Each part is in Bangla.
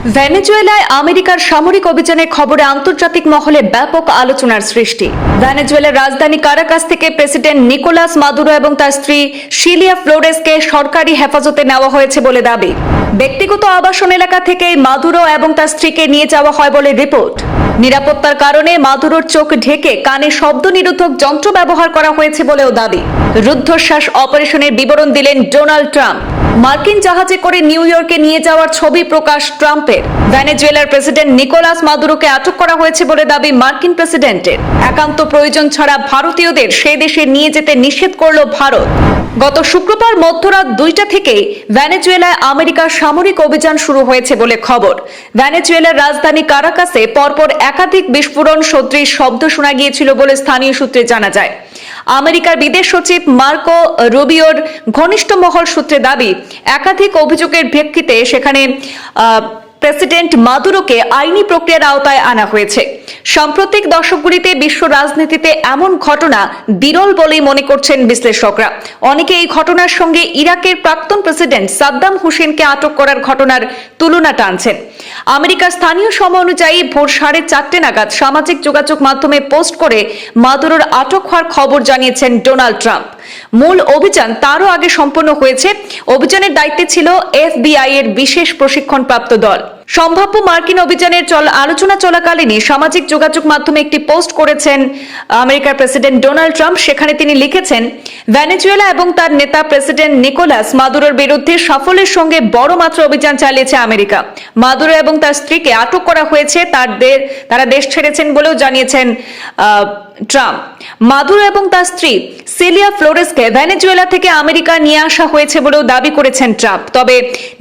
ভেনেজুয়েলায় আমেরিকার সামরিক অভিযানের খবরে আন্তর্জাতিক মহলে ব্যাপক আলোচনার সৃষ্টি। ভেনেজুয়েলার রাজধানী কারাকাস থেকে প্রেসিডেন্ট নিকোলাস মাদুরো এবং তার স্ত্রী সিলিয়া ফ্লোরেসকে সরকারি হেফাজতে নেওয়া হয়েছে বলে দাবি। ব্যক্তিগত আবাসন এলাকা থেকে মাদুরো এবং তার স্ত্রীকে নিয়ে যাওয়া হয় বলে রিপোর্ট। নিরাপত্তার কারণে মাদুরোর চোখ ঢেকে কানে শব্দ নিরোধক যন্ত্র ব্যবহার করা হয়েছে বলেও দাবি। রুদ্ধশ্বাস অপারেশনের বিবরণ দিলেন ডোনাল্ড ট্রাম্প। মার্কিন জাহাজে করে নিউ ইয়র্কে নিয়ে যাওয়ার ছবি প্রকাশ ট্রাম্পের। ভেনেজুয়েলার প্রেসিডেন্ট নিকোলাস মাদুরোকে আটক করা হয়েছে বলে দাবি মার্কিন প্রেসিডেন্টের। একান্ত প্রয়োজন ছাড়া ভারতীয়দের সে দেশে নিয়ে যেতে নিষেধ করল ভারত। গত শুক্রবার মধ্যরাত 2টা থেকেই ভেনেজুয়েলায় আমেরিকার সামরিক অভিযান শুরু হয়েছে বলে খবর। ভেনেজুয়েলার রাজধানী কারাকাসে পরপর একাধিক বিস্ফোরণ সদৃশ শব্দ শোনা গিয়েছিল বলে স্থানীয় সূত্রে জানা যায়। আমেরিকার বিদেশ সচিব মার্কো রুবিওর ঘনিষ্ঠ মহল সূত্রে দাবি, একাধিক অভিযোগের প্রেক্ষিতে সেখানে প্রেসিডেন্ট মাদুরোকে আইনি প্রক্রিয়ার আওতায় আনা হয়েছে। সাম্প্রতিক দশকগুলিতে বিশ্ব রাজনীতিতে এমন ঘটনা বিরল বলেই মনে করছেন বিশ্লেষকরা। অনেকে এই ঘটনার সঙ্গে ইরাকের প্রাক্তন প্রেসিডেন্ট সাদ্দাম হুসেনকে আটক করার ঘটনার তুলনা টানছেন। আমেরিকার স্থানীয় সময় অনুযায়ী ভোর 4:30 নাগাদ সামাজিক যোগাযোগ মাধ্যমে পোস্ট করে মাদুরোর আটক হওয়ার খবর জানিয়েছেন ডোনাল্ড ট্রাম্প। মূল অভিযান তারও আগে সম্পন্ন হয়েছে। অভিযানের দায়িত্বে ছিল FBI এর বিশেষ প্রশিক্ষণপ্রাপ্ত দল। সম্ভাব্য মার্কিন অভিযানের আলোচনা চলাকালীনই সামাজিক যোগাযোগ মাধ্যমে একটি পোস্ট করেছেন আমেরিকার প্রেসিডেন্ট ডোনাল্ড ট্রাম্প। সেখানে তিনি লিখেছেন, ভেনেজুয়েলা এবং তার নেতা প্রেসিডেন্ট নিকোলাস মাদুরোর বিরুদ্ধে সাফল্যের সঙ্গে বড় মাত্রা অভিযান চালিয়েছে আমেরিকা। মাদুরো এবং তার স্ত্রীকে আটক করা হয়েছে, তারা দেশ ছেড়েছেন বলেও জানিয়েছেন ট্রাম্প। মাদুরো এবং তার স্ত্রী সিলিয়া ফ্লোরেসকে ভেনেজুয়েলা থেকে আমেরিকা নিয়ে আসা হয়েছে বলেও দাবি করেছেন ট্রাম্প। তবে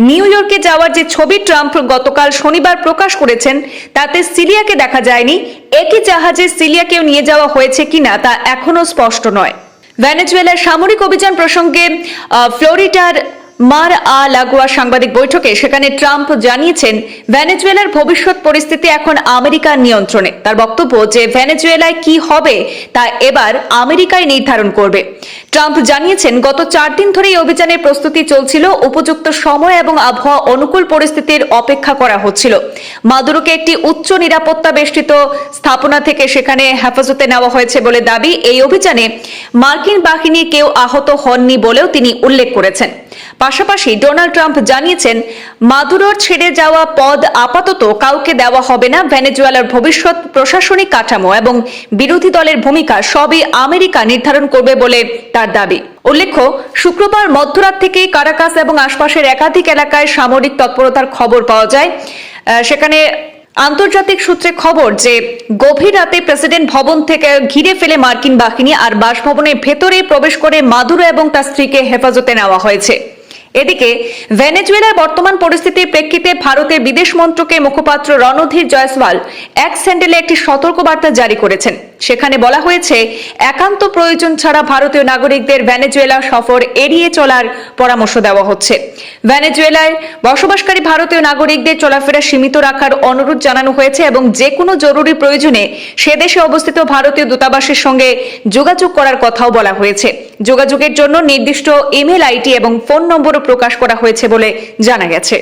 নিউ ইয়র্কে যাওয়ার যে ছবি ট্রাম্প গতকাল শনিবার প্রকাশ করেছেন, তাতে সিলিয়াকে দেখা যায়নি। একই জাহাজে সিলিয়াকেও নিয়ে যাওয়া হয়েছে কিনা তা এখনো স্পষ্ট নয়। ভেনেজুয়েলার সামরিক অভিযান প্রসঙ্গে ফ্লোরিডার মার আ লাগোয়া সাংবাদিক বৈঠকে সেখানে ট্রাম্প জানিয়েছেন, ভেনেজুয়েলার ভবিষ্যৎ পরিস্থিতি এখন আমেরিকার নিয়ন্ত্রণে। তার বক্তব্য যে ভেনেজুয়েলায় কি হবে তা এবার আমেরিকাই নির্ধারণ করবে। ট্রাম্প জানিয়েছেন, গত 4 দিন ধরে এই অভিযানের প্রস্তুতি চলছিল। উপযুক্ত সময় এবং আবহাওয়া অনুকূল পরিস্থিতির অপেক্ষা করা হচ্ছিল। মাদুরোকে একটি উচ্চ নিরাপত্তা বেষ্টিত স্থাপনা থেকে সেখানে হেফাজতে নেওয়া হয়েছে বলে দাবি। এই অভিযানে মার্কিন বাহিনীর কেউ আহত হননি বলেও তিনি উল্লেখ করেছেন। পাশাপাশি ডোনাল্ড ট্রাম্প জানিয়েছেন, মাদুরোর ছেড়ে যাওয়া পদ আপাতত কাউকে দেওয়া হবে না। ভেনেজুয়েলার ভবিষ্যৎ প্রশাসনিক কাঠামো এবং বিরোধী দলের ভূমিকা সবই আমেরিকা নির্ধারণ করবে বলে তার দাবি। উল্লেখ্য, শুক্রবার মধ্যরাত থেকেই কারাকাস এবং আশপাশের একাধিক এলাকায় সামরিক তৎপরতার খবর পাওয়া যায়। সেখানে আন্তর্জাতিক সূত্রে খবর যে গভীর রাতে প্রেসিডেন্ট ভবন থেকে ঘিরে ফেলে মার্কিন বাহিনী, আর বাসভবনের ভেতরে প্রবেশ করে মাদুরো এবং তার স্ত্রীকে হেফাজতে নেওয়া হয়েছে। এদিকে ভেনেজুয়েলার বর্তমান পরিস্থিতির প্রেক্ষিতে ভারতের বিদেশ মন্ত্রকের মুখপাত্র রণধীর জয়সওয়াল এক্স হ্যান্ডেলে একটি সতর্কবার্তা জারি করেছেন। সেখানে বলা হয়েছে, একান্ত প্রয়োজন ছাড়া ভারতীয় নাগরিকদের ভেনেজুয়েলা সফর এড়িয়ে চলার পরামর্শ দেওয়া হচ্ছে। ভেনেজুয়েলায় বসবাসকারী ভারতীয় নাগরিকদের চলাফেরা সীমিত রাখার অনুরোধ জানানো হয়েছে এবং যে কোনো জরুরি প্রয়োজনে সে দেশে অবস্থিত ভারতীয় দূতাবাসের সঙ্গে যোগাযোগ করার কথাও বলা হয়েছে। যোগাযোগের জন্য নির্দিষ্ট ইমেল আইডি এবং ফোন নম্বরও প্রকাশ করা হয়েছে বলে জানা গেছে।